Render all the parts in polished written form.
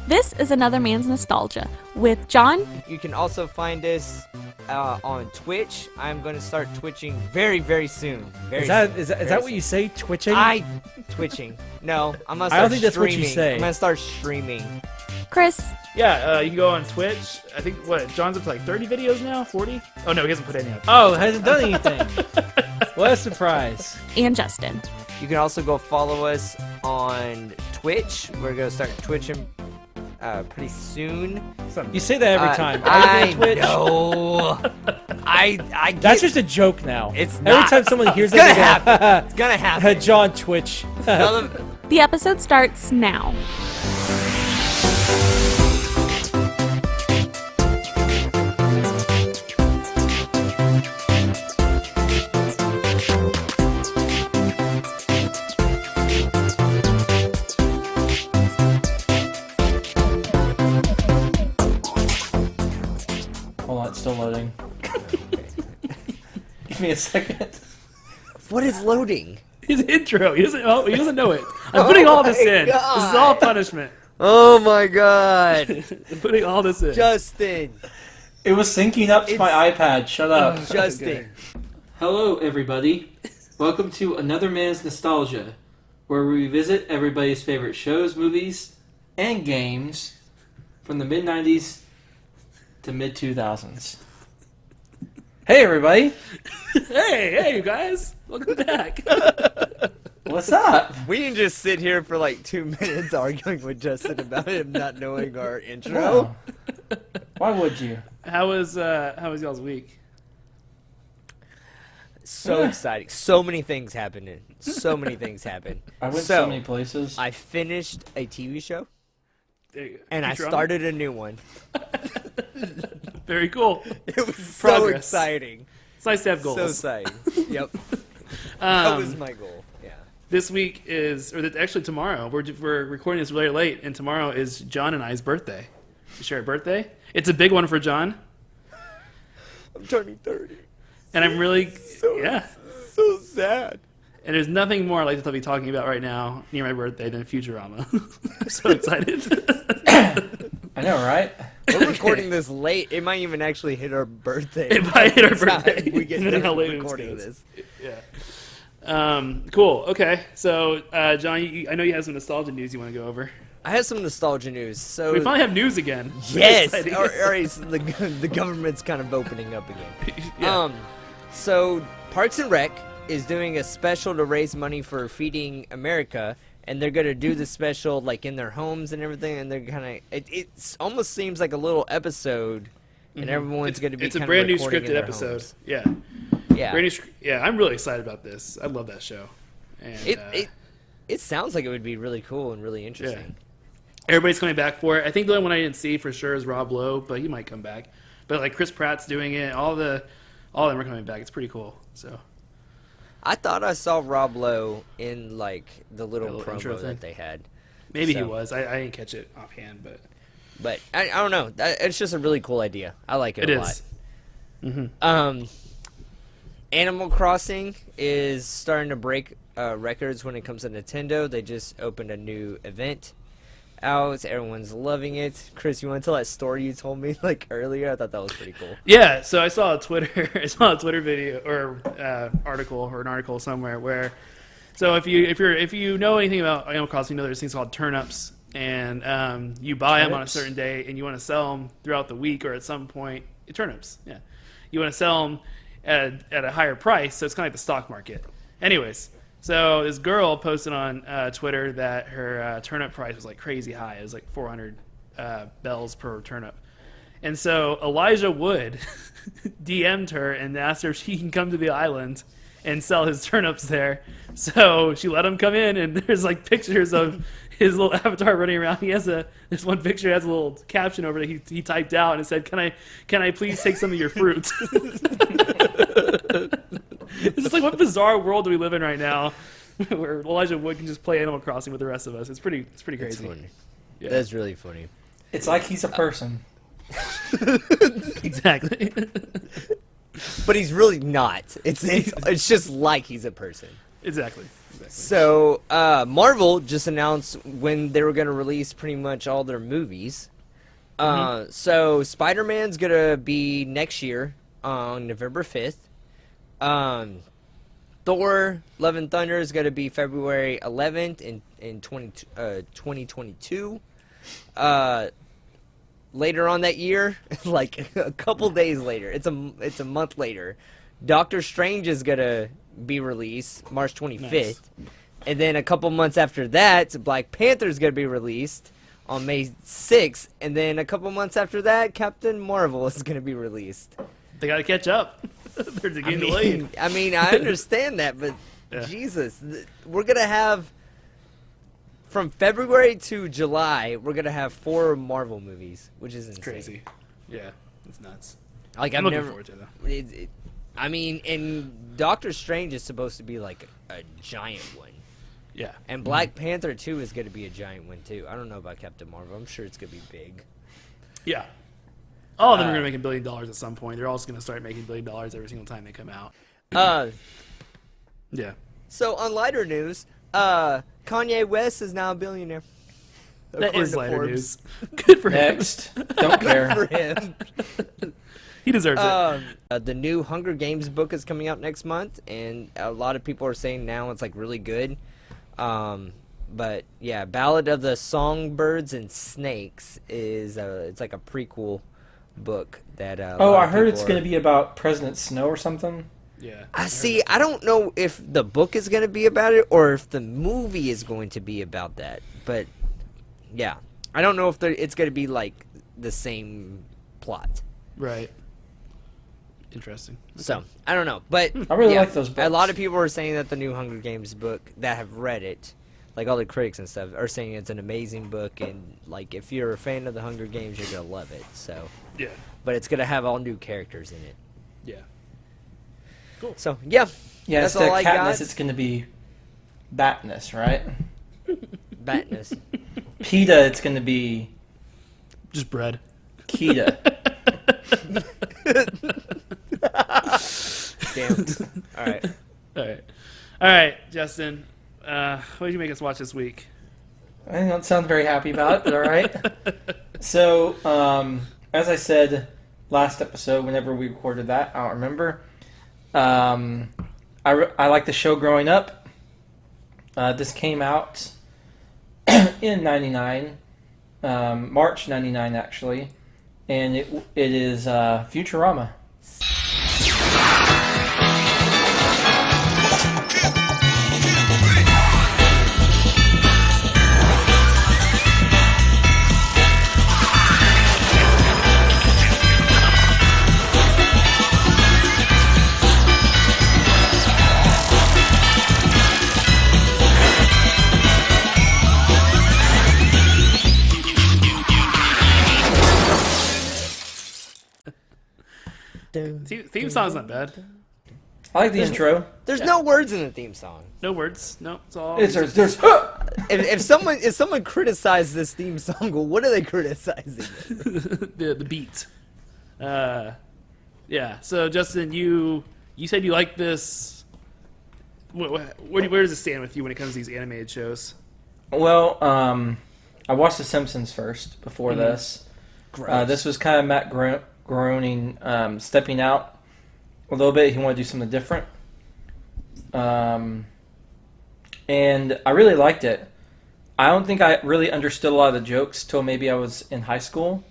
This is Another Man's Nostalgia with John. You can also find us on Twitch. I'm going to start twitching very, very soon. Is that what you say, twitching? Twitching. No, I'm going to start streaming. I don't think that's what you say. I'm going to start streaming. Chris. Yeah, you can go on Twitch. I think, John's up to like 30 videos now? 40? Oh, no, he hasn't put any up. Oh, hasn't done anything. What a surprise. And Justin. You can also go follow us on Twitch. We're going to start twitching pretty soon. You say that every time. I Twitch? know. That's just a joke now. It's every not. time someone hears it's gonna it, happen. It's gonna happen. John Twitch. The episode starts now. Hold on, it's still loading. Give me a second. What is loading? His intro. He doesn't know it. I'm putting all this in. God. This is all punishment. Oh my god. I'm putting all this in. Justin. It was syncing up to my iPad. Shut up. Justin. Okay. Hello, everybody. Welcome to Another Man's Nostalgia, where we revisit everybody's favorite shows, movies, and games from the mid-90s to mid-2000s. Hey, everybody. Hey, you guys. Welcome back. What's up? We can just sit here for like 2 minutes arguing with Justin about him not knowing our intro. Oh. Why would you? How was y'all's week? So exciting. So many things happening. So many things happened. I went so many places. I finished a TV show, and Futurama? I started a new one. Very cool. It was so Progress. exciting. It's nice to have goals. So exciting. Yep. That was my goal. Yeah. This week is, actually tomorrow. We're recording this really late, and tomorrow is John and I's birthday. We share a birthday. It's a big one for John. I'm turning 30. And I'm really, So sad. And there's nothing more I'd like to be talking about right now near my birthday than Futurama. I'm so excited. I know, right? We're recording this late. It might even actually hit our birthday. It might hit our by the time birthday. We get Depending done how late it recording goes. this. Yeah. Cool. Okay. So, John, I know you have some nostalgia news you want to go over. I have some nostalgia news. So We finally have news again. yes, Exciting. or so the government's kind of opening up again. Yeah. So Parks and Rec is doing a special to raise money for Feeding America, and they're gonna do the special like in their homes and everything, and they're kind of it almost seems like a little episode, and everyone's gonna be. It's a kind brand of new recording in scripted their episode. homes. Yeah. Yeah. Brand new I'm really excited about this. I love that show. And, It sounds like it would be really cool and really interesting. Everybody's coming back for it. I think the only one I didn't see for sure is Rob Lowe, but he might come back. But like Chris Pratt's doing it. All of them are coming back. It's pretty cool. So I thought I saw Rob Lowe in like the little intro promo thing. that they had. maybe he So- was. I didn't catch it offhand, but But I don't know. It's just a really cool idea. I like it it a is. lot. Animal Crossing is starting to break records when it comes to Nintendo. They just opened a new event out. Everyone's loving it. Chris, you want to tell that story you told me like earlier? I thought that was pretty cool. Yeah, so I saw a Twitter video or article or an article somewhere where, so if you know anything about Animal Crossing, you know there's things called turnips, and you buy them on a certain day, and you want to sell them throughout the week or at some point. Turnips, yeah, you want to sell them at a higher price, so it's kind of like the stock market. Anyways, so this girl posted on Twitter that her turnip price was like crazy high. It was like 400 bells per turnip. And so Elijah Wood DM'd her and asked her if she can come to the island and sell his turnips there. So she let him come in, and there's like pictures of his little avatar running around. There's one picture that has a little caption over it he typed out, and it said, "Can I please take some of your fruit?" It's just like, what bizarre world do we live in right now, where Elijah Wood can just play Animal Crossing with the rest of us? It's pretty crazy. It's funny. Yeah. That's really funny. It's like he's a person. Exactly. But he's really not. It's just like he's a person. Exactly. So, Marvel just announced when they were going to release pretty much all their movies. So, Spider-Man's going to be next year on November 5th. Thor, Love and Thunder is going to be February 11th in 2022. Later on that year, like a couple days later, it's a month later, Doctor Strange is going to be released March 25th. Nice. And then a couple months after that, Black Panther is going to be released on May 6th. And then a couple months after that, Captain Marvel is going to be released. They got to catch up. They're getting delayed. I understand that, but Yeah. Jesus, we're going to have, from February to July, we're going to have 4 Marvel movies, which is insane. Crazy. Yeah, it's nuts. Like, I'm I've looking never, forward to it, though. I mean, and Doctor Strange is supposed to be like a giant one. Yeah. And Black Panther 2 is going to be a giant one, too. I don't know about Captain Marvel. I'm sure it's going to be big. Yeah. All of them are going to make $1 billion at some point. They're also going to start making $1 billion every single time they come out. Yeah. So, on lighter news, Kanye West is now a billionaire. That according is to lighter Forbes. news. Good for him. Next. Don't care. For him. He deserves it. The new Hunger Games book is coming out next month, and a lot of people are saying now it's like really good. But yeah, Ballad of the Songbirds and Snakes is it's like a prequel book that. I heard it's going to be about President Snow or something. Yeah. I don't know if the book is going to be about it or if the movie is going to be about that. But yeah, I don't know if it's going to be like the same plot. Right. Interesting. So I don't know, but I really like those books. A lot of people are saying that the new Hunger Games book that have read it, like all the critics and stuff, are saying it's an amazing book, and like if you're a fan of the Hunger Games, you're gonna love it. So, Yeah. but it's gonna have all new characters in it. Yeah. So yeah, Yeah, that's instead all of I got. Katniss, it's going to be Batness, right? Batness. PETA, it's going to be Just bread. Keeta. Damn. All right. All right, Justin. What did you make us watch this week? I don't sound very happy about it, but all right. So, as I said last episode, whenever we recorded that, I don't remember. I like the show growing up. This came out in '99, March '99 actually, and it is Futurama. Theme song's not bad. I like the intro. There's no words in the theme song. No words. No, it's all. There's If someone criticized this theme song, well, what are they criticizing? the beat. Yeah. So Justin, you said you like this. Where does it stand with you when it comes to these animated shows? Well, I watched The Simpsons first before this. This was kind of Matt Groening stepping out a little bit. He wanted to do something different. And I really liked it. I don't think I really understood a lot of the jokes till maybe I was in high school.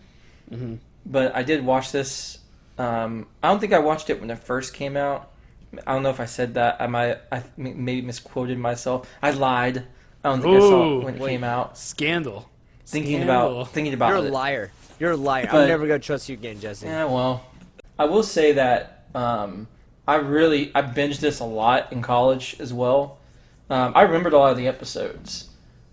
Mm-hmm. But I did watch this. I don't think I watched it when it first came out. I don't know if I said that. I maybe misquoted myself. I lied. I don't think I saw it when it came out. Scandal. Thinking about You're a it. liar. You're a liar. But- I'm never gonna trust you again, Jesse. Yeah, well, I will say that I binged this a lot in college as well. I remembered a lot of the episodes,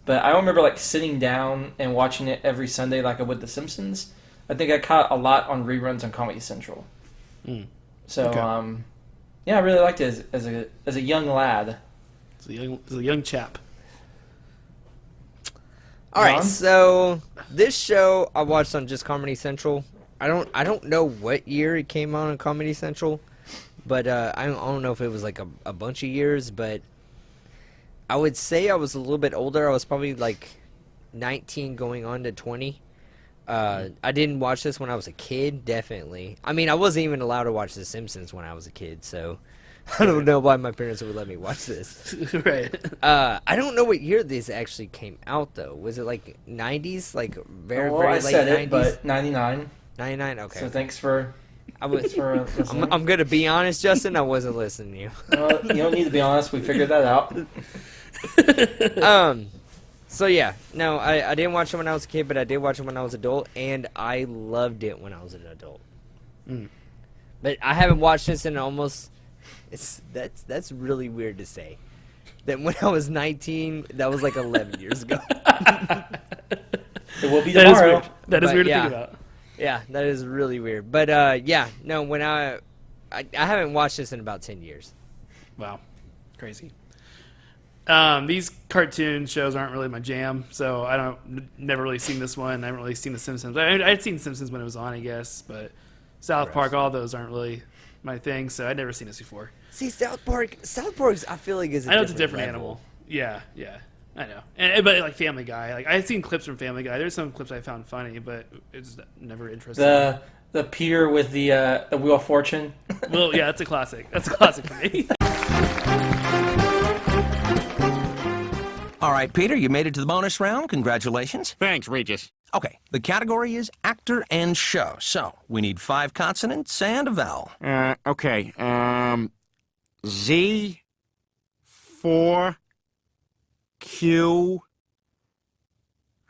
but I don't remember like sitting down and watching it every Sunday like I would The Simpsons. I think I caught a lot on reruns on Comedy Central. So, Okay. yeah, I really liked it as a young lad. It's a young chap. All right, John? so this show I watched on just Comedy Central. I don't know what year it came on Comedy Central, but I don't know if it was like a bunch of years. But I would say I was a little bit older. I was probably like 19 going on to 20. I didn't watch this when I was a kid, definitely. I mean, I wasn't even allowed to watch The Simpsons when I was a kid, so I don't know why my parents would let me watch this. Right. I don't know what year this actually came out, though. Was it like 90s? Like very, Well, very I late said 90s? it, but 99. 99? Okay. So thanks for listening. I'm going to be honest, Justin. I wasn't listening to you. You don't need to be honest. We figured that out. So yeah, no, I didn't watch it when I was a kid, but I did watch it when I was an adult, and I loved it when I was an adult. But I haven't watched this in almost. That's really weird to say. That when I was 19, that was like 11 years ago. It will be tomorrow. That is But weird to yeah. think about. Yeah, that is really weird. But yeah, no, when I haven't watched this in about 10 years. Wow, crazy. These cartoon shows aren't really my jam, so I never really seen this one. I haven't really seen The Simpsons. I'd seen The Simpsons when it was on, I guess, but South Park, all those aren't really my thing, so I'd never seen this before. See, South Park's, I feel like is I know it's a different level. animal. Yeah, I know. But like Family Guy, like I've seen clips from Family Guy. There's some clips I found funny, but it's never interesting. The Peter with the Wheel of Fortune. Well, yeah, that's a classic. That's a classic for me. All right, Peter, you made it to the bonus round. Congratulations. Thanks, Regis. Okay, the category is actor and show. So, we need 5 consonants and a vowel. Okay. Z, 4, Q,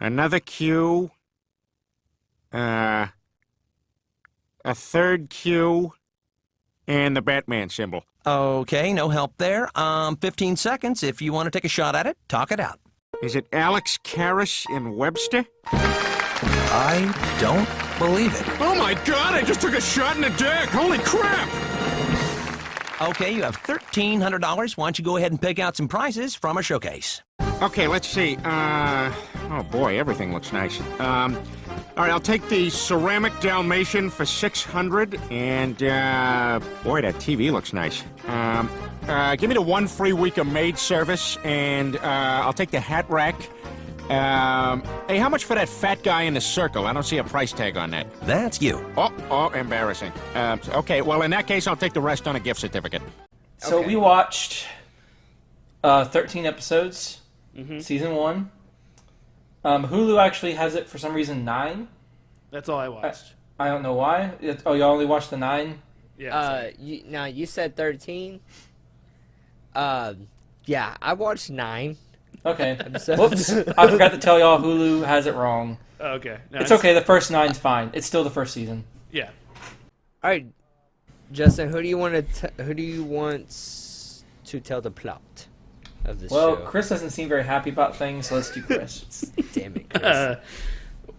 another Q, a third Q, and the Batman symbol. Okay, no help there. 15 seconds. If you want to take a shot at it, talk it out. Is it Alex Karras in Webster? I don't believe it. Oh my god, I just took a shot in the dark! Holy crap! Okay, you have $1,300. Why don't you go ahead and pick out some prizes from a showcase? Okay, let's see. Oh boy, everything looks nice. All right, I'll take the ceramic Dalmatian for $600, and boy, that TV looks nice. Give me the 1 free week of maid service, and I'll take the hat rack. Hey, how much for that fat guy in the circle? I don't see a price tag on that. That's you. Oh, embarrassing. Okay, well, in that case, I'll take the rest on a gift certificate. So Okay. we watched 13 episodes, season 1. Hulu actually has it for some reason 9. That's all I watched. I don't know why. Oh, you only watched the 9? Yeah. You said 13. Yeah, I watched 9. Okay. So- Whoops. I forgot to tell y'all Hulu has it wrong. Okay. No, It's okay. The first 9's fine. It's still the first season. Yeah. All right, Justin, who do you want to tell the plot of this Well, show? Chris doesn't seem very happy about things, so let's do Chris. Damn it, Chris.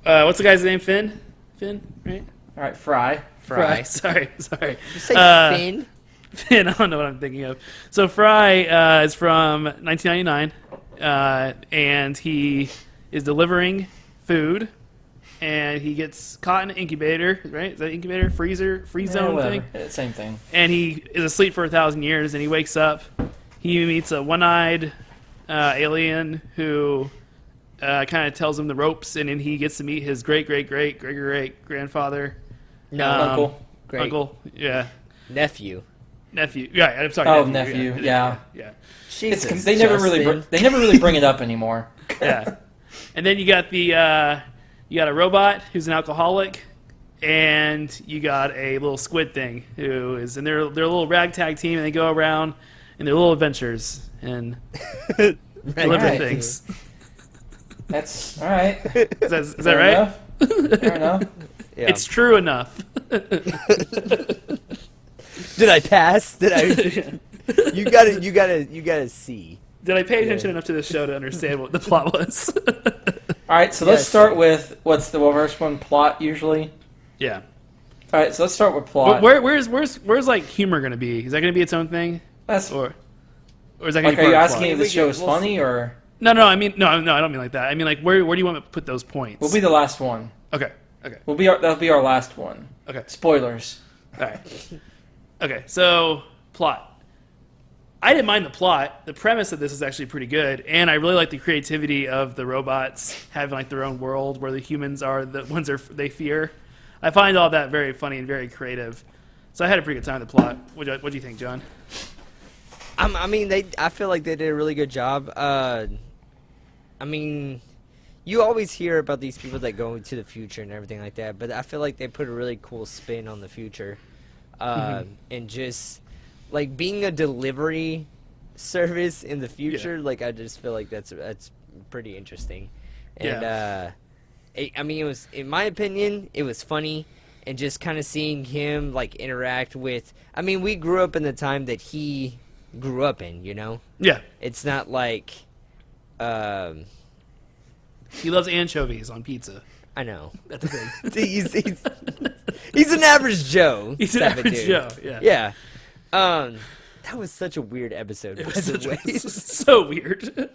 What's the guy's name? Finn, right? All right, Fry. Fry. Sorry. You say Finn? Finn, I don't know what I'm thinking of. So Fry is from 1999, and he is delivering food, and he gets caught in an incubator, right? Is that incubator? Freeze zone thing? Same thing. And he is asleep for 1,000 years, and he wakes up. He meets a one-eyed alien who kind of tells him the ropes, and then he gets to meet his great-great-great-great-grandfather. Uncle. Great. Uncle, yeah. Nephew. Nephew. Yeah, I'm sorry. Oh, nephew. Yeah. Jesus, They never really bring it up anymore. Yeah. And then you got a robot who's an alcoholic, and you got a little squid thing who is in their little ragtag team, and they go around in their little adventures and deliver Right. things. That's all right. Is that right? Fair enough. Yeah. It's true enough. Did I pass? Did I? You gotta see. Did I pay attention enough to this show to understand what the plot was? All right, so let's start with what's the first one? Plot usually. Yeah. All right, so let's start with plot. Where's like humor gonna be? Is that gonna be its own thing, That's or is that gonna like, be are you part of the asking plot? if this show is We'll funny or? No. I mean, no. I don't mean like that. I mean, like, where do you want to put those points? We'll be the last one. Okay. That'll be our last one. Okay. Spoilers. All right. Okay. So plot. I didn't mind the plot. The premise of this is actually pretty good, and I really like the creativity of the robots having like their own world where the humans are the ones they fear. I find all that very funny and very creative. So I had a pretty good time with the plot. What do you think, John? I mean, I feel like they did a really good job. I mean, you always hear about these people that go into the future and everything like that, but I feel like they put a really cool spin on the future, and just like being a delivery service in the future. Like, I just feel like that's pretty interesting. And I mean, it was, in my opinion, it was funny, and just kind of seeing him like interact with. I mean, we grew up in the time that he grew up in, you know. Yeah, It's not like, he loves anchovies on pizza. I know. That's a thing. he's an average Joe. He's an type of average dude. Joe. Yeah. Yeah. That was such a weird episode, by the way. So weird.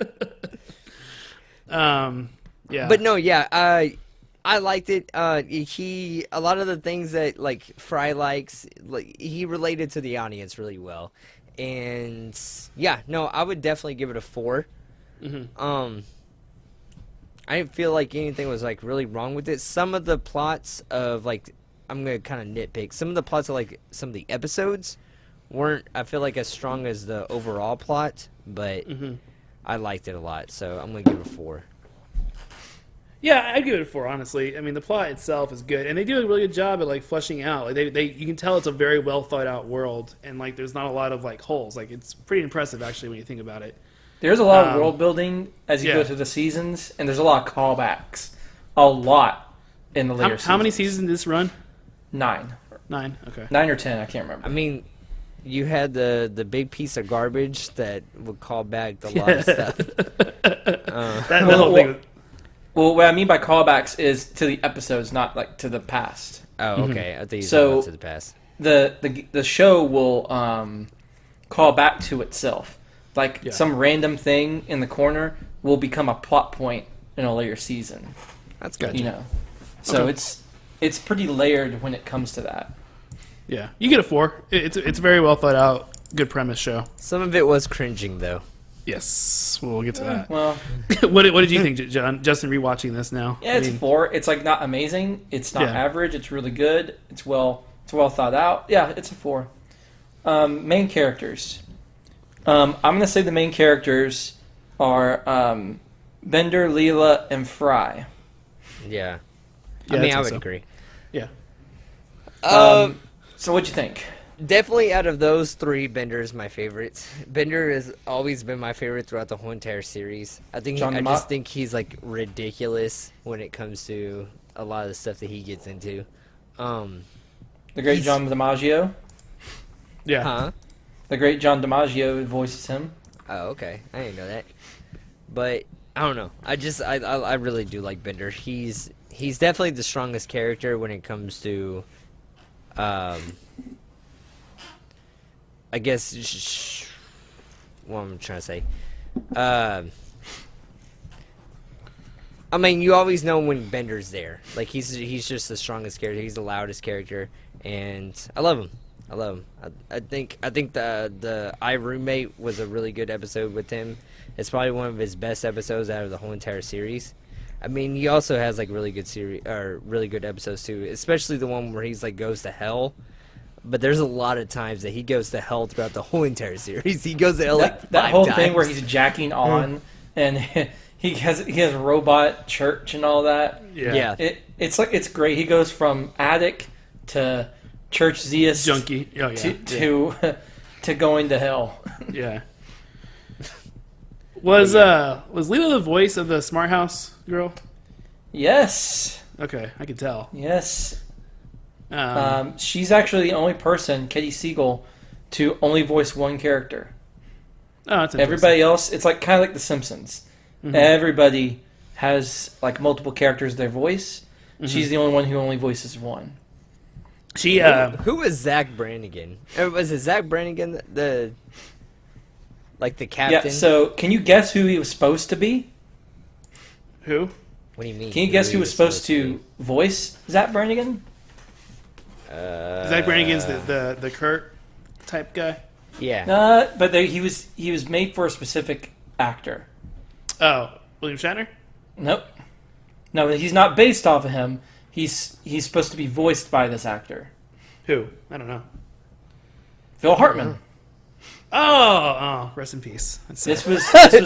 Yeah. But no, yeah, I liked it. A lot of the things that like Fry likes, like he related to the audience really well, and yeah, no, I would definitely give it a 4. I didn't feel like anything was like really wrong with it. Some of the plots of like, I'm gonna kind of nitpick. Some of the plots of like some of the episodes weren't, I feel like, as strong as the overall plot, but I liked it a lot, so I'm gonna give it a 4. Yeah, I'd give it a 4, honestly. I mean, the plot itself is good, and they do a really good job at like fleshing out. Like you can tell it's a very well thought out world, and like there's not a lot of like holes. Like it's pretty impressive actually when you think about it. There's a lot of world building as you yeah. go through the seasons, and there's a lot of callbacks. A lot in the later seasons. How many seasons did this run? 9. 9. Okay. 9 or 10, I can't remember. I mean, you had the big piece of garbage that would call back a lot of stuff. That whole thing. Well, what I mean by callbacks is to the episodes, not like to the past. Oh, okay. I think you So- said to the past. The show will call back to itself. Like some random thing in the corner will become a plot point in a later season. That's good. You know, so it's pretty layered when it comes to that. Yeah, you get a 4. It's a very well thought out, good premise show. Some of it was cringing, though. Yes, we'll get to that. Well, what did you think, John? Justin, rewatching this now? yeah, it's 4. It's like not amazing. It's not average. It's really good. It's well thought out. Yeah, it's a 4. Main characters. I'm gonna say the main characters are Bender, Leela, and Fry. Yeah. Yeah, I mean, I think would so. agree. Yeah. So what'd you think? Definitely out of those 3, Bender is my favorite. Bender has always been my favorite throughout the whole entire series. I just think he's like ridiculous when it comes to a lot of the stuff that he gets into. The great John DiMaggio. Yeah. Huh? The great John DiMaggio voices him. Oh, okay. I didn't know that. But I don't know. I really do like Bender. He's definitely the strongest character when it comes to I guess what I'm trying to say. I mean, you always know when Bender's there. Like he's just the strongest character. He's the loudest character, and I love him. I think the I Roommate was a really good episode with him. It's probably one of his best episodes out of the whole entire series. I mean, he also has like really good episodes too, especially the one where he's like goes to hell. But there's a lot of times that he goes to hell throughout the whole entire series. He goes to hell like that 5 whole times. thing where he's jacking on and he has robot church and all that. Yeah. It's great. He goes from attic to church Zeus Junkie. Oh, yeah. to going to hell. Yeah. Was Leela the voice of the Smart House girl? Yes. Okay, I could tell. Yes. She's actually the only person, Katie Siegel, to only voice one character. Oh, that's interesting. Everybody else, it's like kind of like The Simpsons. Mm-hmm. Everybody has like multiple characters their voice. Mm-hmm. She's the only one who only voices one. She Who was Zach Brannigan? Or was it Zach Brannigan the captain? Yeah. So can you guess who he was supposed to be? who? What do you mean? Can you guess who was supposed to voice Zach Brannigan? Zach Brannigan's the Kurt type guy. Yeah. But he was made for a specific actor. Oh, William Shatner? Nope. No, he's not based off of him. He's supposed to be voiced by this actor. Who? I don't know. Phil Hartman. Oh, rest in peace. This was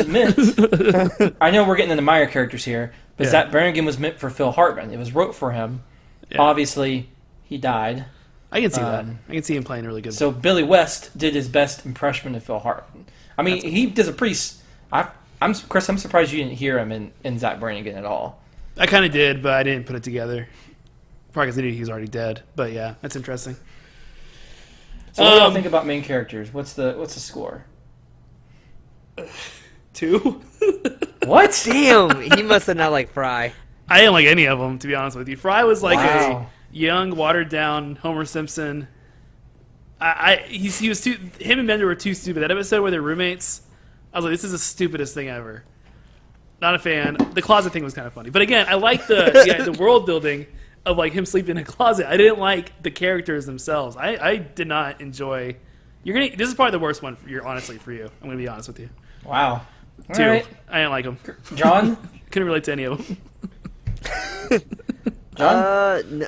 meant. I know we're getting into Meyer characters here, but Zach Brannigan was meant for Phil Hartman. It was wrote for him. Yeah. Obviously, he died. I can see that. I can see him playing really good. So Billy West did his best impression of Phil Hartman. I mean, he does a pretty. Chris, I'm surprised you didn't hear him in Zach Brannigan at all. I kind of did, but I didn't put it together. Probably because I knew he was already dead. But yeah, that's interesting. So what do y'all think about main characters? What's the score? 2? What? Damn, he must have not liked Fry. I didn't like any of them, to be honest with you. Fry was like Wow. a young, watered down Homer Simpson. He was too. Him and Bender were too stupid. That episode where they're roommates, I was like, this is the stupidest thing ever. Not a fan. The closet thing was kind of funny, but again, I like the world building of like him sleeping in a closet. I didn't like the characters themselves. I did not enjoy. This is probably the worst one. Honestly for you. I'm gonna be honest with you. Wow. All 2. right. I didn't like them. John? Couldn't relate to any of them. John? No,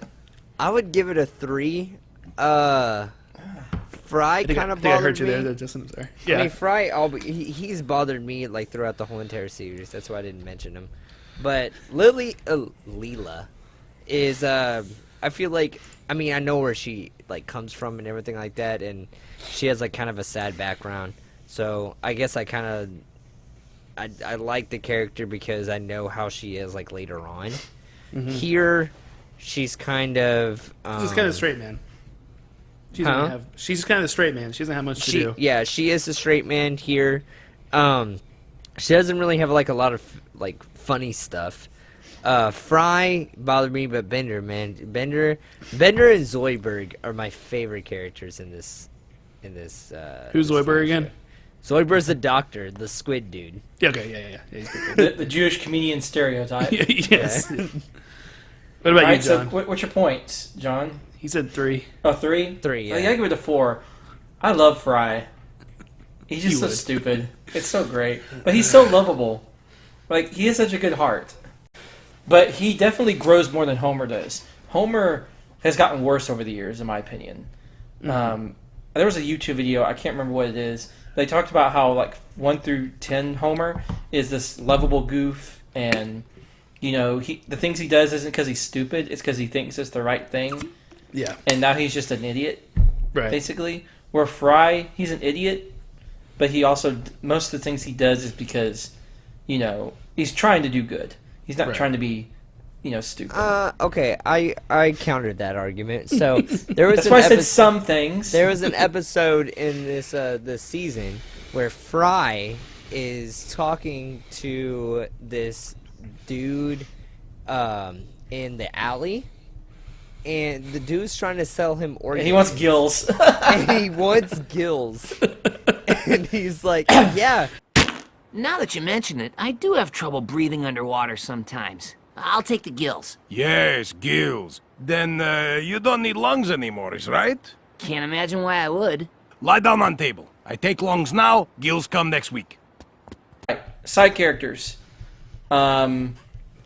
I would give it a 3. Fry kind of I bothered heard you me. there, Justin. I'm sorry. I Yeah. mean, Fry, he's bothered me like throughout the whole entire series. That's why I didn't mention him. But Leela is, I feel like, I mean, I know where she like comes from and everything like that, and she has like kind of a sad background. So I guess I kind of, I like the character because I know how she is like later on. Mm-hmm. Here, she's kind of, She's kind of straight man. She's kind of a straight man. She doesn't have much to do. Yeah, she is a straight man here. She doesn't really have like a lot of like funny stuff. Fry bothered me, but Bender, man, Bender and Zoidberg are my favorite characters in this. Who's Zoidberg again? Zoidberg's the doctor, the squid dude. Yeah, okay, yeah. He's pretty cool. The Jewish comedian stereotype. Yes. Yeah. What about Right, you, John? so what's your points, John? He said 3. Oh, 3? 3, yeah. I gotta give it a 4. I love Fry. He's just You so would. stupid. It's so great. But he's so lovable. Like, he has such a good heart. But he definitely grows more than Homer does. Homer has gotten worse over the years, in my opinion. There was a YouTube video, I can't remember what it is. They talked about how, like, 1 through 10 Homer is this lovable goof, and, you know, the things he does isn't because he's stupid, it's because he thinks it's the right thing. Yeah. And now he's just an idiot, Right. basically. Where Fry, he's an idiot, but he also, most of the things he does is because, you know, he's trying to do good. He's not Right. trying to be, you know, stupid. Okay, I countered that argument. So there was That's why I said some things. There was an episode in this season where Fry is talking to this dude in the alley, and the dude's trying to sell him organs. He wants gills. And he wants gills. And he's like, yeah. Now that you mention it, I do have trouble breathing underwater sometimes. I'll take the gills. Yes, gills. Then you don't need lungs anymore, is right? Can't imagine why I would. Lie down on table. I take lungs now, gills come next week. Side characters. I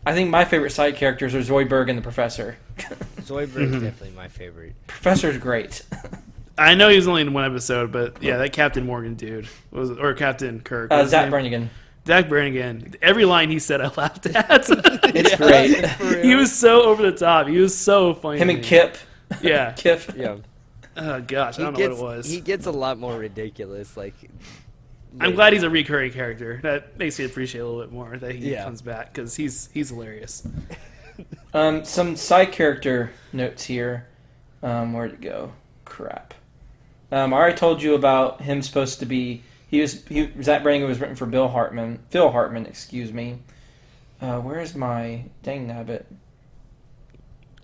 think my favorite side characters are Zoidberg and the Professor. Zoidberg's definitely my favorite. Professor's great. I know he was only in 1 episode, but yeah, that Captain Morgan dude or Captain Kirk. what was his Zach name? Brannigan. Zach Brannigan. Every line he said, I laughed at. It's great. He was so over the top. He was so funny. Him to and me. Kip. Yeah. Kip. Yeah. Oh gosh, I don't know what it was. He gets a lot more ridiculous. Like, I'm glad he's a recurring character. That makes me appreciate a little bit more that he Yeah. comes back because he's hilarious. Some side character notes here. Where'd it go? Crap. I already told you about him supposed to be. Zach Brannigan was written for Phil Hartman, excuse me. Where's my dang nabbit?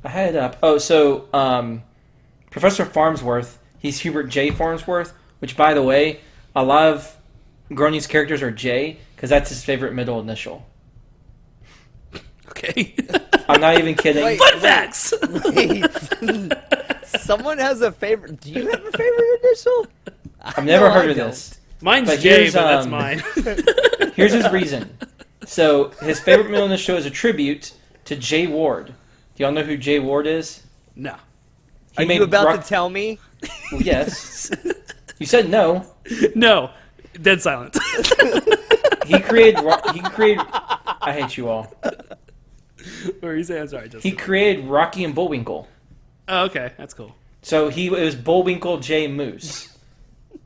I had it up. Oh, so Professor Farnsworth. He's Hubert J. Farnsworth, which, by the way, a lot of Groening's characters are J because that's his favorite middle initial. Okay. I'm not even kidding. Fun facts. Wait. Someone has a favorite. Do you have a favorite initial? I've never heard of this. Mine's But Jay, here's, but that's um, mine. Here's his reason. So his favorite meal in the show is a tribute to Jay Ward. Do y'all know who Jay Ward is? No. Are you about to tell me? Well, yes. You said no. No. Dead silent. He created. I hate you all. What were you saying? I'm sorry. He created Rocky and Bullwinkle. Oh, okay. That's cool. So it was Bullwinkle J. Moose.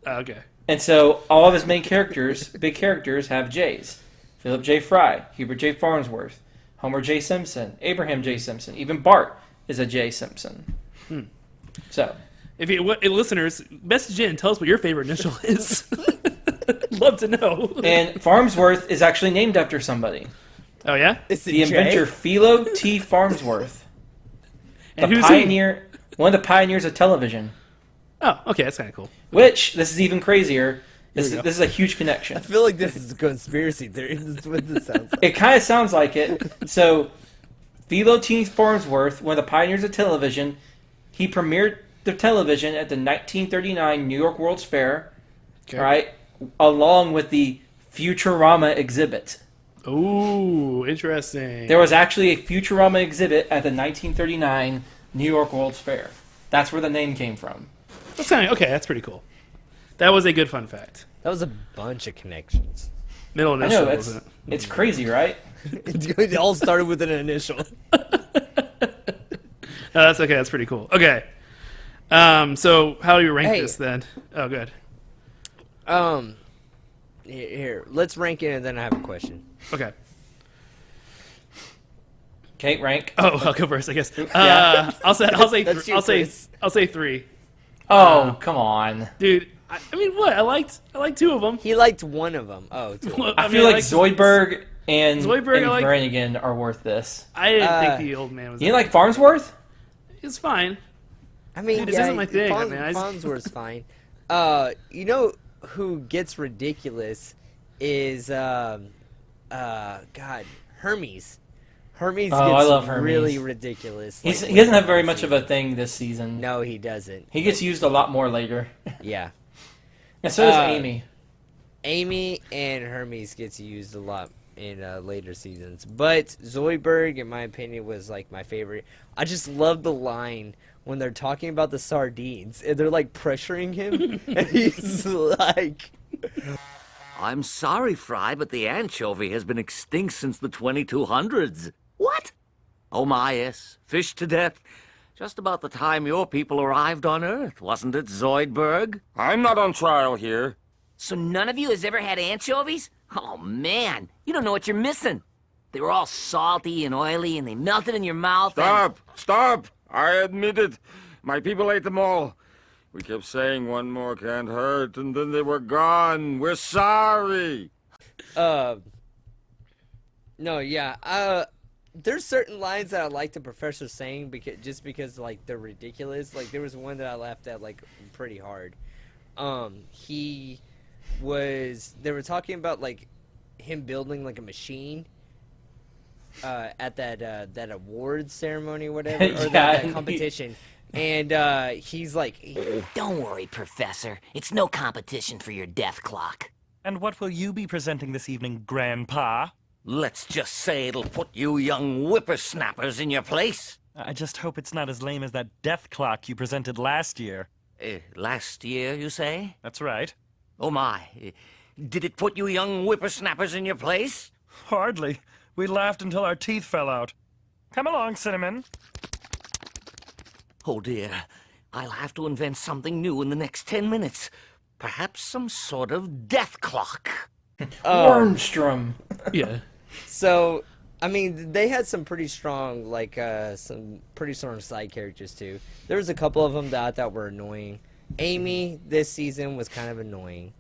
Oh, okay. And so all of his main characters, big characters, have J's. Philip J. Fry, Hubert J. Farnsworth, Homer J. Simpson, Abraham J. Simpson, even Bart is a J. Simpson. So, listeners, message in. Tell us what your favorite initial is. Love to know. and Farnsworth is actually named after somebody. Oh yeah, Is it The inventor Jay? Philo T. Farnsworth, and the who's pioneer, one of the pioneers of television. Oh, okay, that's kind of cool. Which this is even crazier. This we go. is a huge connection. I feel like this is a conspiracy theory. This is what this sounds like. It kind of sounds like it. So, Philo T. Farnsworth, one of the pioneers of television, he premiered the television at the 1939 New York World's Fair, right, along with the Futurama exhibit. Ooh, interesting. There was actually a Futurama exhibit at the 1939 New York World's Fair. That's where the name came from. That's kind of okay. That's pretty cool. That was a good fun fact. That was a bunch of connections. Middle I initial, know, wasn't it? it's crazy, right? It all started with an initial. No, that's okay. That's pretty cool. Okay. So how do you rank Hey. this then? Oh, good. Here, let's rank it, and then I have a question. Okay. Okay, rank. Oh, I'll go first, I guess. Yeah. I'll say That's you, Chris. I'll say 3. Oh, come on. Dude, I mean, what? I liked 2 of them. He liked one of them. Oh, two. I feel like Zoidberg and Zoidberg, I like- Brannigan are worth this. I didn't think the old man was. You didn't like Farnsworth? It's fine. I mean, Dude, this isn't my thing, man. Farnsworth's fine. You know who gets ridiculous is God, Hermes. Hermes gets I love Hermes. really ridiculous. He doesn't have very much of a thing this season. No, he doesn't. He gets used a lot more later. Yeah. And so does Amy. Amy and Hermes gets used a lot in later seasons. But Zoidberg, in my opinion, was like my favorite. I just love the line when they're talking about the sardines and they're like pressuring him and he's like, I'm sorry, Fry, but the anchovy has been extinct since the 2200s. What? Oh my, yes. Fished to death. Just about the time your people arrived on Earth, wasn't it, Zoidberg? I'm not on trial here. So none of you has ever had anchovies? Oh, man. You don't know what you're missing. They were all salty and oily, and they melted in your mouth. Stop! I admit it. My people ate them all. We kept saying one more can't hurt, and then they were gone. We're sorry. no, yeah. There's certain lines that I like the professor saying because like they're ridiculous. Like there was one that I laughed at like pretty hard. They were talking about like him building like a machine at that awards ceremony or whatever, or that competition. And he's like, Don't worry, Professor. It's no competition for your death clock. And what will you be presenting this evening, Grandpa? Let's just say it'll put you young whippersnappers in your place. I just hope it's not as lame as that death clock you presented last year. Last year, you say? That's right. Oh my. Did it put you young whippersnappers in your place? Hardly. We laughed until our teeth fell out. Come along, Cinnamon. Oh dear. I'll have to invent something new in the next 10 minutes. Perhaps some sort of death clock. Wormstrom. Yeah. So, I mean, they had some pretty strong, some pretty strong side characters, too. There was a couple of them that I thought were annoying. Amy, this season, was kind of annoying.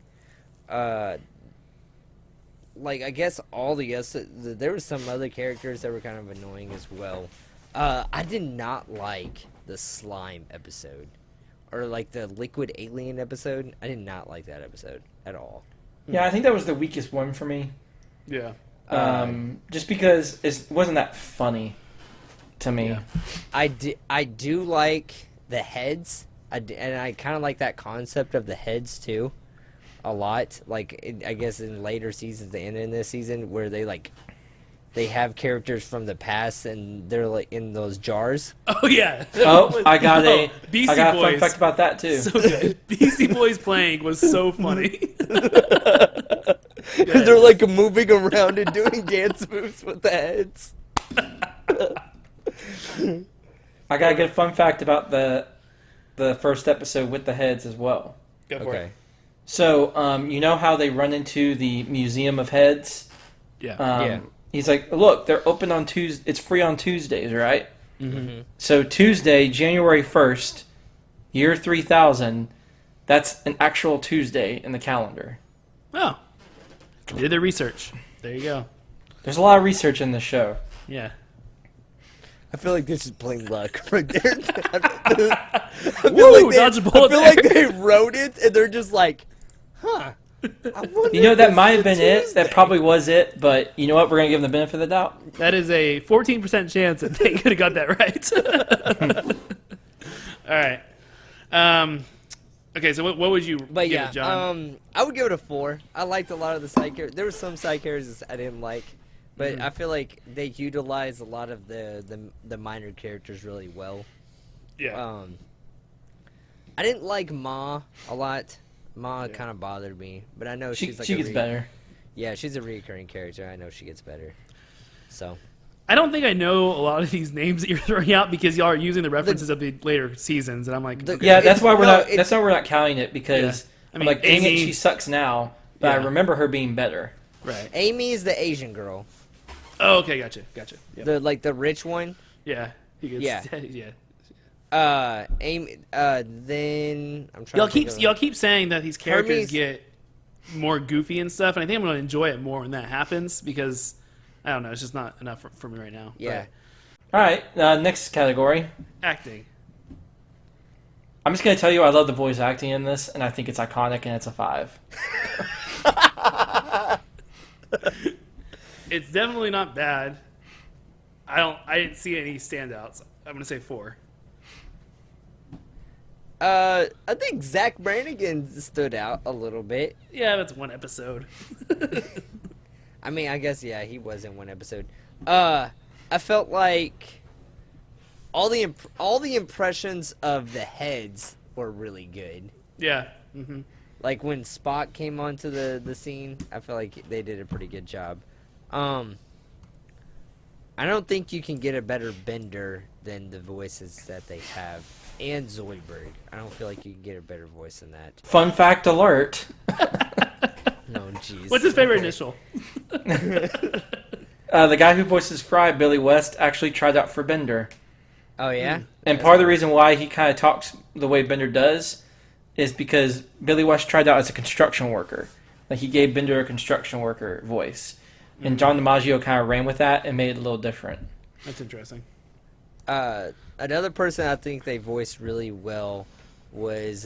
I guess all the others, there were some other characters that were kind of annoying as well. I did not like the slime episode. Or, the liquid alien episode. I did not like that episode at all. Yeah, I think that was the weakest one for me. Yeah. Just because it wasn't that funny to me. Yeah. I do like the heads and I kind of like that concept of the heads too, a lot. Like I guess in later seasons, the end in this season, where they have characters from the past and they're like in those jars. Oh yeah. Oh, I got a Beastie I got a fun Boys. fact about that too. So good. Beastie Boys playing was so funny. They're like moving around and doing dance moves with the heads. I got a good fun fact about the first episode with the heads as well. Go for it. So, you know how they run into the Museum of Heads? Yeah. Yeah. He's like, look, they're open on Tuesday. It's free on Tuesdays, right? Mm-hmm. So Tuesday, January 1st, year 3000, that's an actual Tuesday in the calendar. Oh. They did their research. There you go. There's a lot of research in this show. Yeah. I feel like this is plain luck right there. Woo! Dodge a bullet I feel like they wrote it and they're just like, huh. You know, that might have been it. That probably was it. But you know what? We're going to give them the benefit of the doubt. That is a 14% chance that they could have got that right. All right. Okay, so what would you give it, John? I would give it a 4. I liked a lot of the side characters. There were some side characters I didn't like, but I feel like they utilized a lot of the minor characters really well. Yeah. I didn't like Ma a lot. Ma kind of bothered me, but I know she's like she gets better. Yeah, she's a recurring character. I know she gets better. So I don't think I know a lot of these names that you're throwing out because y'all are using the references of the later seasons, and I'm like, okay. Yeah, that's why we're not. That's why we're not counting it because I mean, I'm like, dang Amy, it, she sucks now. But I remember her being better. Right. Amy is the Asian girl. Oh, okay, gotcha. Yep. The rich one. Yeah. He gets, yeah. Amy. Then I'm trying. Y'all keep saying that these characters Hermes get more goofy and stuff, and I think I'm going to enjoy it more when that happens because I don't know, it's just not enough for me right now. Yeah. All right, next category. Acting. I'm just gonna tell you, I love the voice acting in this, and I think it's iconic, and it's a 5. It's definitely not bad. I didn't see any standouts. I'm gonna say 4. I think Zach Brannigan stood out a little bit. Yeah, that's one episode. I mean, I guess he was in one episode. I felt like all the impressions of the heads were really good. Yeah. Mm-hmm. Like when Spock came onto the scene, I feel like they did a pretty good job. I don't think you can get a better Bender than the voices that they have. And Zoidberg. I don't feel like you can get a better voice than that. Fun fact alert. No, jeez. What's his favorite initial? The guy who voices Fry, Billy West, actually tried out for Bender. Oh, yeah? And part of the reason why he kind of talks the way Bender does is because Billy West tried out as a construction worker. Like, he gave Bender a construction worker voice. And John DiMaggio kind of ran with that and made it a little different. That's interesting. Another person I think they voiced really well was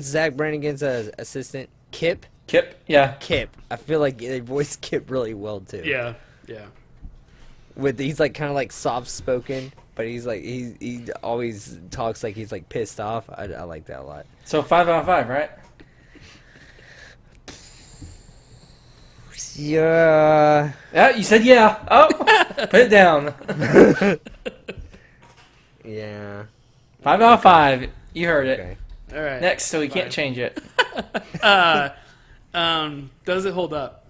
Zach Brannigan's assistant, Kip. Kip, yeah. Kip. I feel like they voiced Kip really well too. Yeah. He's like kind of like soft spoken, but he's like he always talks like he's like pissed off. I like that a lot. So 5 out of 5, right? Yeah. Yeah, you said yeah. Oh, put it down. Yeah. 5 out of 5. You heard it. Okay. All right. Next, so we can't change it. Does it hold up?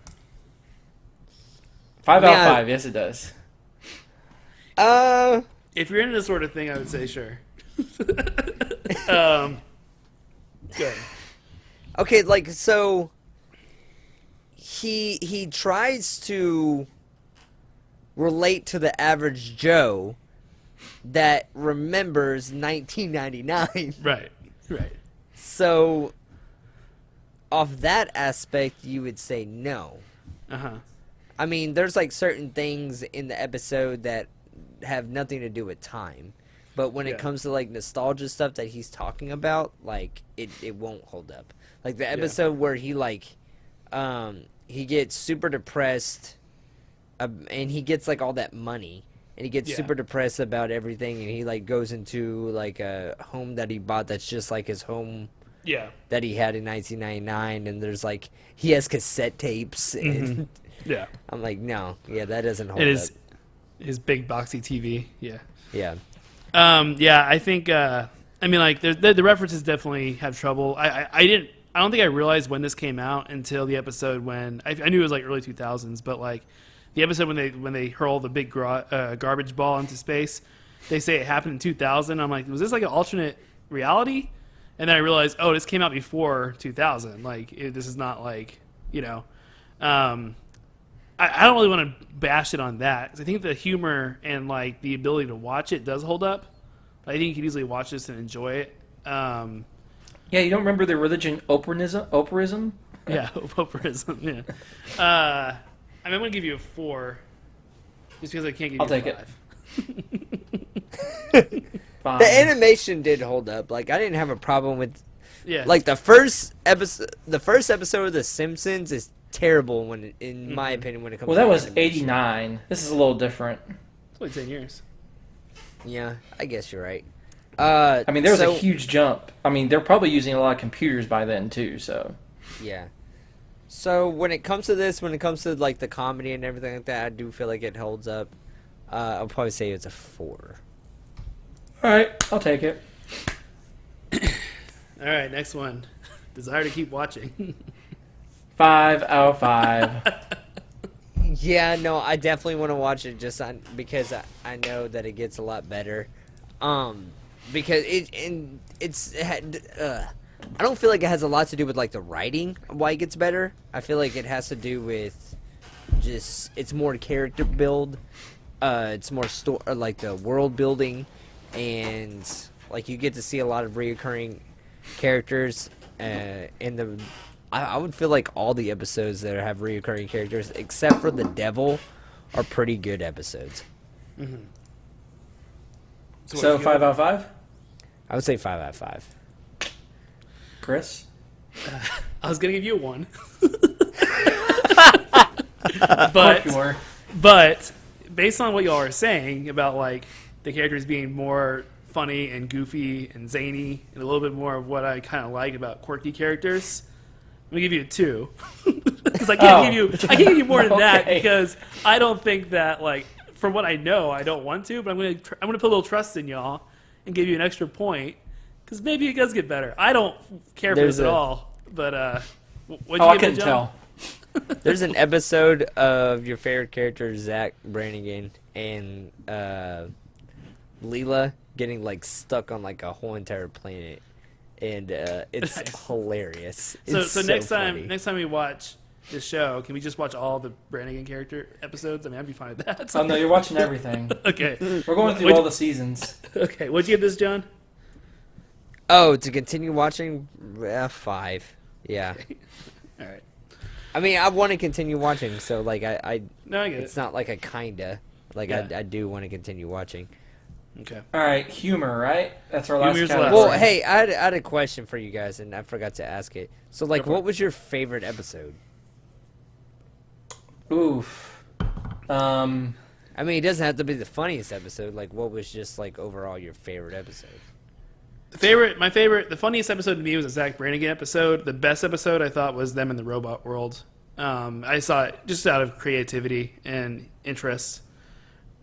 5 out of 5. Yes, it does. If you're into this sort of thing, I would say sure. Good. Okay, like so. He tries to relate to the average Joe that remembers 1999. Right. So, off that aspect, you would say no. Uh-huh. I mean, there's like certain things in the episode that have nothing to do with time. But when it comes to like nostalgia stuff that he's talking about, like it won't hold up. Like the episode where he like he gets super depressed and he gets like all that money and he gets Yeah. super depressed about everything, and he like goes into like a home that he bought that's just like his home Yeah. that he had in 1999, and there's like he has cassette tapes, and Yeah. I'm like, no, yeah, that doesn't hold It up. is his big boxy TV. Yeah. Yeah. Yeah, I think. I mean, like the references definitely have trouble. I don't think I realized when this came out until the episode when I knew it was like early 2000s, but like the episode when they hurl the big garbage ball into space. They say it happened in 2000. I'm like, was this like an alternate reality? And then I realized, oh, this came out before 2000. Like, this is not like, you know. I don't really want to bash it on that, because I think the humor and like the ability to watch it does hold up. I think you could easily watch this and enjoy it. Yeah, you don't remember the religion Oprahism? Yeah, Oprahism. Yeah. I mean, I'm gonna give you a 4, just because I can't give you I'll a take 5. Fine. The animation did hold up. Like, I didn't have a problem with. Yeah. Like the first episode of The Simpsons is terrible when, in my opinion, when it comes. Well, to that was animation. 89. This is a little different. It's only 10 years. Yeah, I guess you're right. I mean, there was a huge jump. I mean, they're probably using a lot of computers by then too. So. Yeah. So when it comes to this, when it comes to like the comedy and everything like that, I do feel like it holds up. I'll probably say it's a 4. All right, I'll take it. All right, next one. Desire to keep watching. 5 out of 5. Yeah, no, I definitely want to watch it because I know that it gets a lot better. Because I don't feel like it has a lot to do with like the writing why it gets better. I feel like it has to do with just it's more character build. It's more like the world building, and like you get to see a lot of reoccurring characters. I would feel like all the episodes that have reoccurring characters, except for the devil, are pretty good episodes. Mm-hmm. So 5 out of 5? I would say 5 out of 5. Chris? I was going to give you a 1. Sure. But based on what y'all are saying about like the characters being more funny and goofy and zany and a little bit more of what I kind of like about quirky characters, I'm gonna give you a 2 because I can't give you more than that, because I don't think that, like, from what I know, I don't want to, but I'm gonna put a little trust in y'all and give you an extra point, because maybe it does get better. I don't care for this at all, but what'd you I give couldn't it, John? tell. There's an episode of your favorite character, Zach Brannigan, and Leela getting like stuck on like a whole entire planet, and it's hilarious. So next time we watch this show, can we just watch all the Brannigan character episodes? I mean, I'd be fine with that. Oh no, you're watching everything. Okay, we're going through all the seasons. Okay, what'd you give this, John? Oh, to continue watching, 5. Yeah. Okay. All right. I mean, I want to continue watching, so like I No, I get it's it. not like a kinda. Like Yeah. I do want to continue watching. Okay. All right, humor, right? That's our last Humor's category. Well, hey, I had a question for you guys, and I forgot to ask it. So, like, Go for what it. was your favorite episode? Oof. I mean, it doesn't have to be the funniest episode. Like, what was just like overall your favorite episode? The funniest episode to me was a Zach Brannigan episode. The best episode I thought was them in the robot world. I saw it just out of creativity and interest.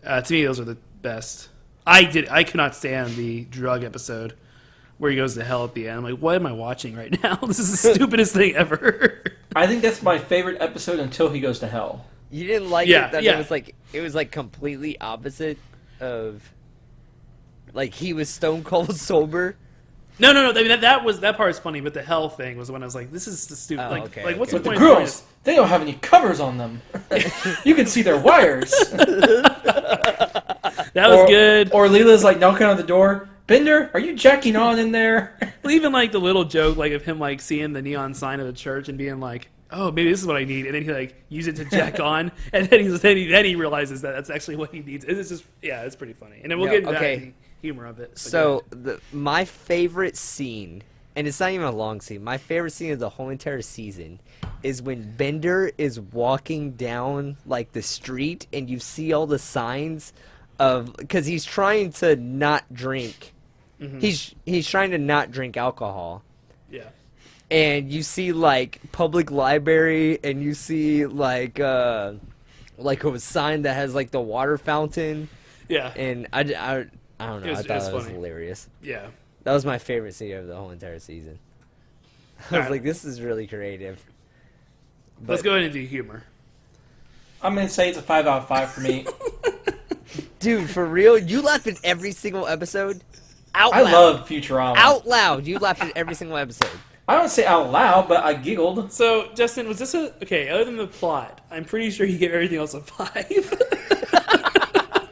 To me, those are the best. I could not stand the drug episode where he goes to hell at the end. I'm like, what am I watching right now? This is the stupidest thing ever. I think that's my favorite episode until he goes to hell. You didn't like Yeah, it that yeah. it was like completely opposite of like he was stone cold sober. No. I mean, that part was funny, but the hell thing was when I was like, this is the stupid. Oh, like, okay, like what's okay. the But point the of doing girls, they don't have any covers on them. You can see their wires. That was good. Or Leela's like knocking on the door. Bender, are you jacking on in there? Well, even like the little joke, like of him like seeing the neon sign of the church and being like, "Oh, maybe this is what I need," and then he like use it to jack on, and then he realizes that that's actually what he needs. It's just it's pretty funny, and then we'll No, get into okay. the humor of it. But So my favorite scene, and it's not even a long scene. My favorite scene of the whole entire season is when Bender is walking down like the street, and you see all the signs because he's trying to not drink. He's trying to not drink alcohol. Yeah. And you see like public library, and you see like a sign that has like the water fountain. Yeah. And I don't know. I thought that was funny. hilarious. Yeah. That was my favorite scene of the whole entire season. I was like, this is really creative. Let's go ahead and do humor. I'm gonna say it's a 5 out of 5 for me. Dude, for real? You laughed at every single episode? Out I loud. love Futurama. Out loud, you laughed at every single episode. I don't say out loud, but I giggled. So, Justin, was this okay, other than the plot, I'm pretty sure you gave everything else a 5.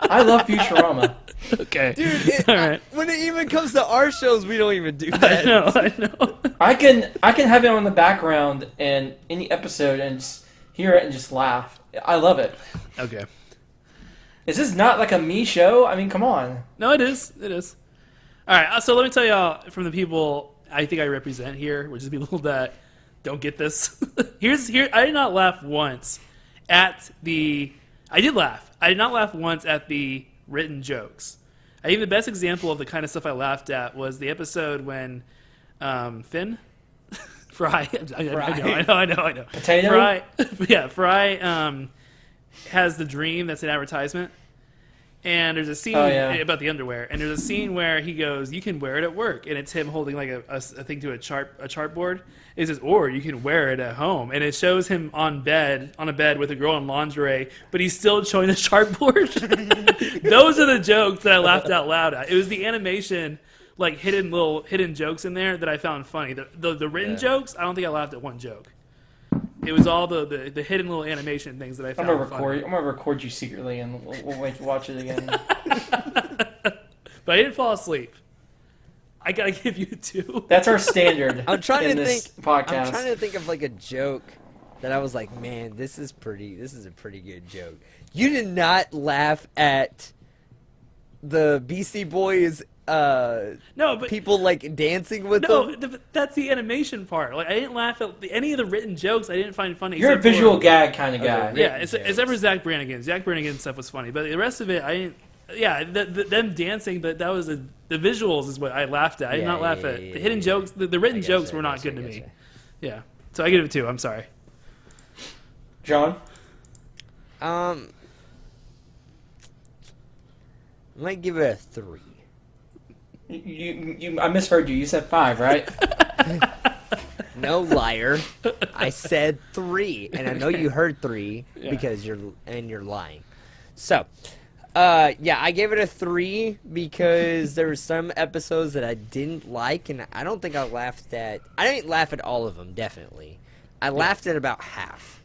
I love Futurama. Okay. Dude, all right. When it even comes to our shows, we don't even do that. I know. I can have it on the background in any episode and just hear it and just laugh. I love it. Okay. Is this not like a me show? I mean, come on. No, it is. It is. All right. So let me tell y'all from the people I think I represent here, which is people that don't get this. Here. I did not laugh once at the. I did laugh. I did not laugh once at the written jokes. I think the best example of the kind of stuff I laughed at was the episode when Finn. Fry. I know. Potato? Fry. Yeah, Fry has the dream that's an advertisement. And there's a scene about the underwear. And there's a scene where he goes, you can wear it at work. And it's him holding like a thing to a chartboard. It says, or you can wear it at home. And it shows him on a bed with a girl in lingerie, but he's still showing the chartboard. Those are the jokes that I laughed out loud at. It was the animation, like hidden jokes in there that I found funny. The written jokes, I don't think I laughed at one joke. It was all the hidden little animation things that I found funny. I'm gonna record you secretly, and we'll make you watch it again. But I didn't fall asleep. I gotta give you 2. That's our standard. I'm trying to think. Podcast. I'm trying to think of like a joke that I was like, man, this is a pretty good joke. You did not laugh at the Beastie Boys. No, but people like dancing with them. No, that's the animation part. Like I didn't laugh at any of the written jokes. I didn't find funny. You're a visual gag kind of guy. Yeah, except for Zach Brannigan. Zach Brannigan stuff was funny, but the rest of it, I didn't. Yeah, them dancing, but that was the visuals is what I laughed at. I did not laugh at the hidden jokes. The written jokes were not good to me. Yeah, so I give it a 2. I'm sorry, John. I might give it a 3. I misheard you. You said 5, right? No, liar. I said 3, and I know you heard 3 because you're lying. So, yeah, I gave it a 3 because there were some episodes that I didn't like, and I don't think I laughed at. I didn't laugh at all of them, definitely. I laughed at about half.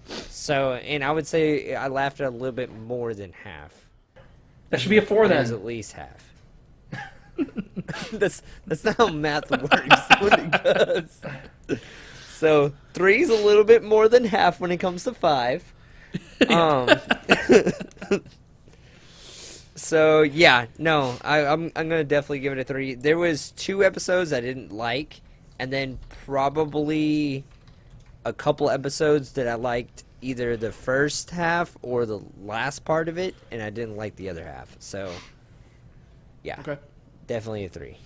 So, and I would say I laughed at a little bit more than half. That should be a 4 then. It was at least half. that's not how math works when it goes. So 3 is a little bit more than half when it comes to 5. So yeah, no, I'm gonna definitely give it a 3. There was 2 episodes I didn't like, and then probably a couple episodes that I liked either the first half or the last part of it, and I didn't like the other half. So yeah. Okay. Definitely a 3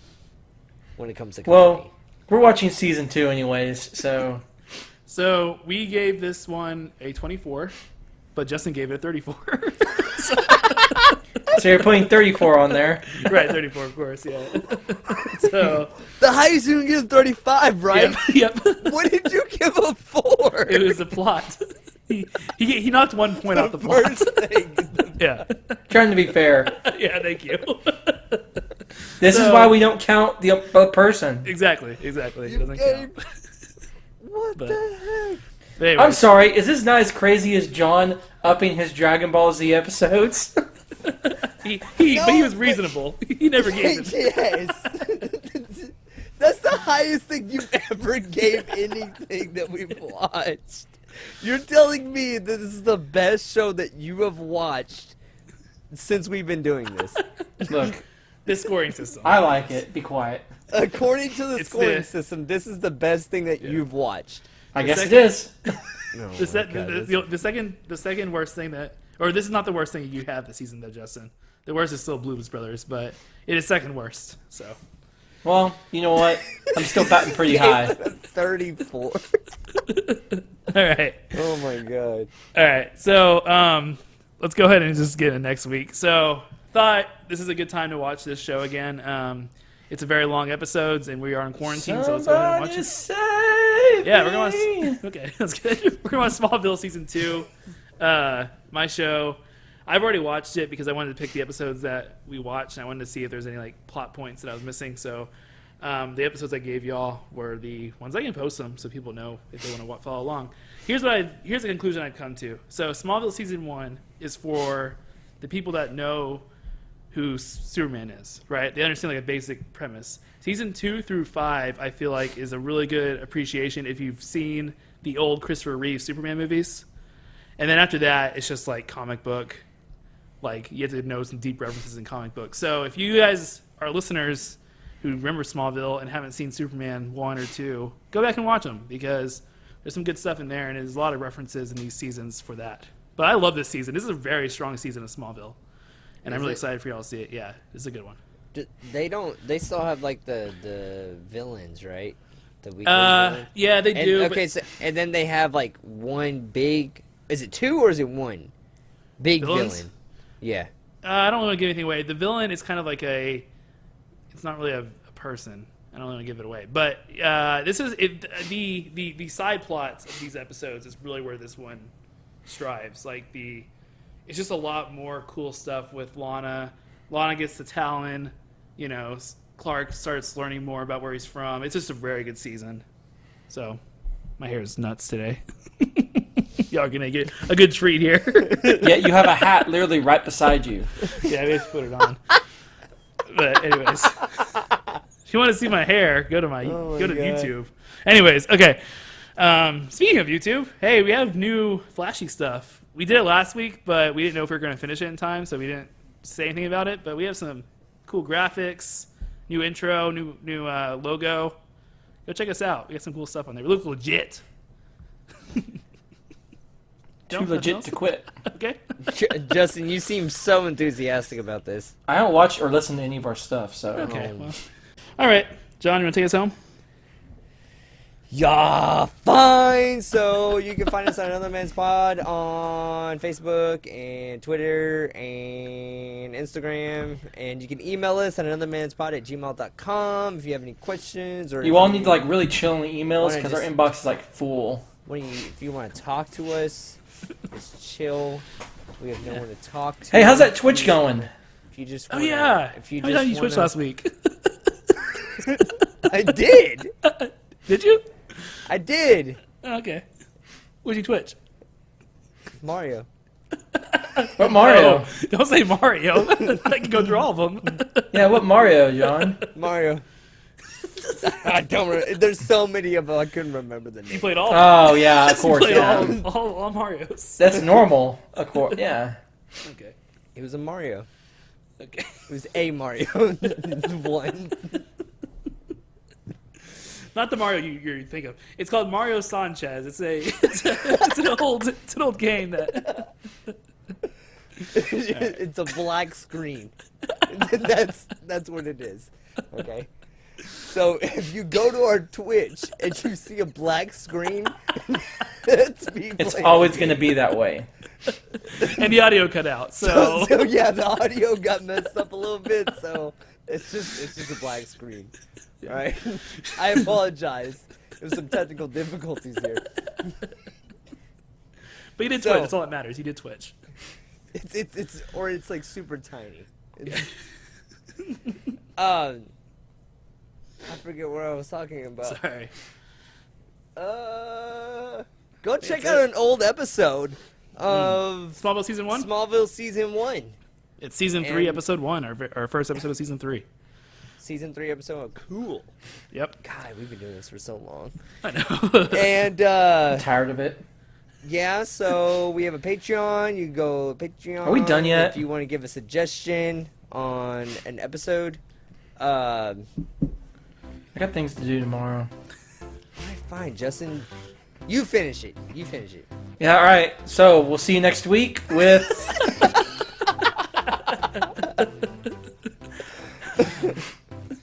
when it comes to comedy. Well, we're watching season 2 anyways, so... So we gave this one a 24, but Justin gave it a 34. So you're putting 34 on there. Right, 34, of course, yeah. So the highest you can get is 35, right? Yep. What did you give a 4? It was the plot. He knocked 1 point off the plot. First thing. Yeah. Trying to be fair. Yeah, thank you. This is why we don't count the other person. Exactly. It doesn't count. What the heck? Anyways. I'm sorry, is this not as crazy as John upping his Dragon Ball Z episodes? But he was reasonable. He never gave it. Yes. That's the highest thing you ever gave anything that we've watched. You're telling me that this is the best show that you have watched since we've been doing this. Look, the scoring system. I like it. Be quiet. According to the scoring system, this is the best thing that you've watched. I guess it is. The second worst thing Or this is not the worst thing you have this season, though, Justin. The worst is still Blues Brothers, but it is second worst. So. Well, you know what? I'm still batting pretty high. 34. All right. Oh my god. All right. So let's go ahead and just get into next week. So thought this is a good time to watch this show again. It's a very long episodes, and we are in quarantine, so let's go ahead and watch it. Save Yeah, we're going me. to okay. That's good. We're going to Smallville season 2. My show. I've already watched it because I wanted to pick the episodes that we watched, and I wanted to see if there's any like plot points that I was missing. So the episodes I gave y'all were the ones I can post them so people know if they want to follow along. Here's the conclusion I've come to. So Smallville season 1 is for the people that know who Superman is, right? They understand like a basic premise. Season 2 through 5, I feel like, is a really good appreciation if you've seen the old Christopher Reeve Superman movies. And then after that, it's just like comic book. Like, you have to know some deep references in comic books. So if you guys are listeners who remember Smallville and haven't seen Superman 1 or 2, go back and watch them because there's some good stuff in there, and there's a lot of references in these seasons for that. But I love this season. This is a very strong season of Smallville. And I'm really excited for y'all to see it. Yeah, this is a good one. They still have like the villains, right? The weekly villains? Yeah, they do. Okay, so and then they have like one big. Is it 2 or is it 1 big Villains? villain? Yeah. I don't want to give anything away. The villain is kind of like it's not really a person. I don't want to give it away. But this is the side plots of these episodes is really where this one strives. Like it's just a lot more cool stuff with Lana. Lana gets to Talon. You know, Clark starts learning more about where he's from. It's just a very good season. So, my hair is nuts today. Y'all are going to get a good treat here. Yeah, you have a hat literally right beside you. Yeah, we have to put it on. But anyways, if you want to see my hair, go to YouTube. Anyways, okay. Speaking of YouTube, hey, we have new flashy stuff. We did it last week, but we didn't know if we were going to finish it in time, so we didn't say anything about it. But we have some cool graphics, new intro, new logo. Go check us out. We got some cool stuff on there. We look legit. Too legit to quit. Okay. Justin, you seem so enthusiastic about this. I don't watch or listen to any of our stuff, so. Okay. Well. All right, John, you want to take us home? Yeah, fine. So you can find us on Another Man's Pod on Facebook and Twitter and Instagram, and you can email us at anothermanspod@gmail.com if you have any questions or. You all need to like really chill in the emails because our just- inbox is like full. If you want to talk to us, just chill. We have no one to talk to. Hey, how's that Twitch going? If you just Oh wanna, yeah. if you How many just times you Twitched wanna- last week? I did. Did you? I did. Okay. What'd you Twitch? Mario. What Mario? Oh, don't say Mario. I can go through all of them. Yeah, what Mario, John? Mario. I don't remember. There's so many of them, I couldn't remember the name. You played all of them. Oh yeah, of course. You played Yeah. all Marios. That's normal. Of course. Yeah. Okay. It was a Mario. Okay. It was a Mario. One. Not the Mario you think of. It's called Mario Sanchez. It's an old game that. It's a black screen. That's what it is. Okay. So if you go to our Twitch and you see a black screen, that's me It's playing. always going to be that way. And the audio cut out. So yeah, the audio got messed up a little bit. So it's just a black screen. All right. I apologize. There's some technical difficulties here. But you did Twitch. That's all that matters. You did Twitch. It's like super tiny. I forget what I was talking about. Sorry. Go check out an old episode of Smallville season 1. Smallville season 1. It's season 3, episode 1. Our first episode of season 3. Season 3 episode. Cool. Yep. God, we've been doing this for so long. I know. And I'm tired of it. yeah, so we have a Patreon. You can go Patreon. Are we done yet? If you want to give a suggestion on an episode. I got things to do tomorrow. Alright, fine, Justin. You finish it. Yeah, all right. So we'll see you next week with.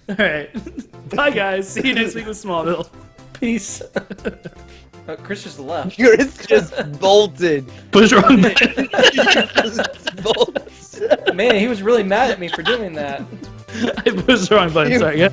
All right. Bye, guys. See you next week with Smallville. Peace. Chris just left. Chris just bolted. Push wrong button. Man, he was really mad at me for doing that. I pushed the wrong button. Sorry, guys.